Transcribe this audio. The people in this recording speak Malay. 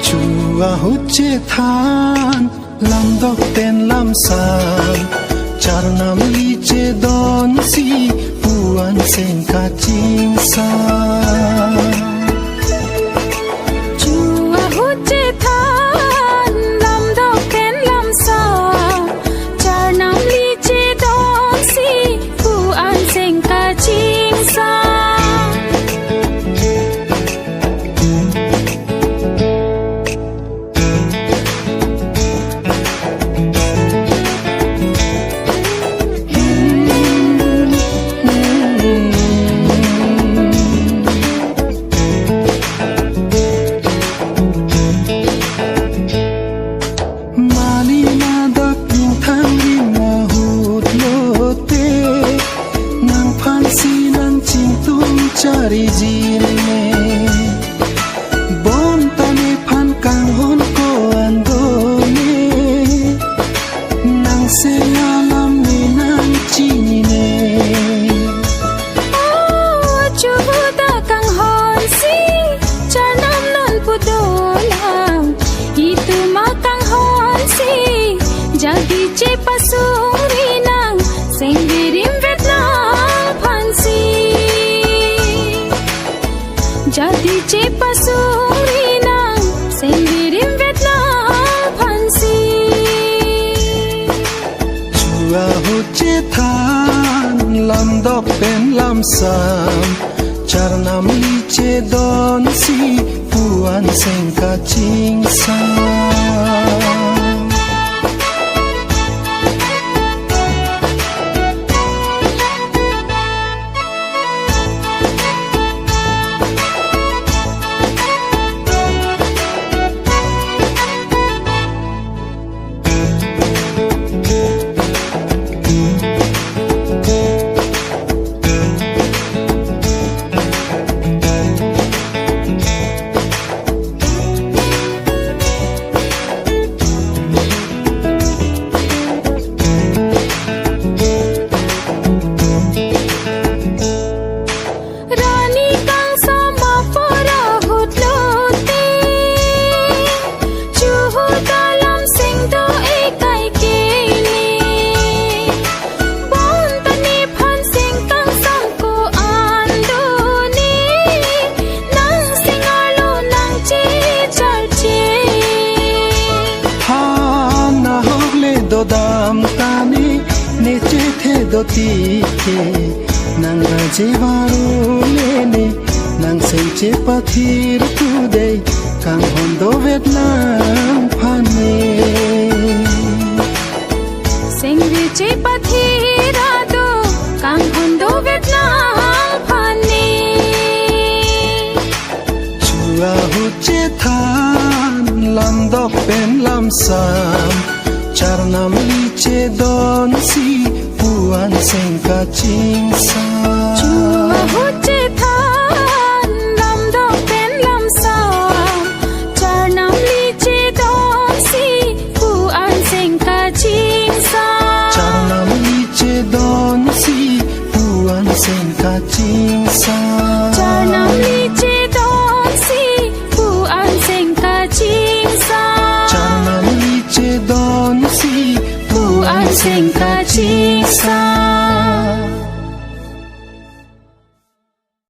chua hút chế than làm đọc tên làm sao char nam li chế đón si buan sen ca chim sa chua hút chế than làm đọc tên làm sao char nam li chế đón si buan sen ca chim sa cari jine bon tane phan kang hon ko andone nang se alam ni nang chine chubuta kang hon si chanam non pudolang itu makang hon si jadi che pasuri nang sengbirim Vietnam phansi jadi che pasuri nang sengbirim Vietnam phansi chua hút chế than làm đọc bên làm sam char nam li chế đón si buan sen ca ching sa dam tani ne che the do ti ke nang ra je varu le ne nang sei che pathir tu de kang hon do Vietnam phane seng vi che pathir do kang hon do Vietnam phane chua hút chế than làm đọc bên làm sam char nam li che don si buan sen ca ching sa chua hút chế than làm đọc bên làm sao char nam li che don si buan sen ca ching sa char nam li che don si buan sen ca ching sa char nam li che don si buan sen ca ching sa char nam li che don si buan sen ca ching sa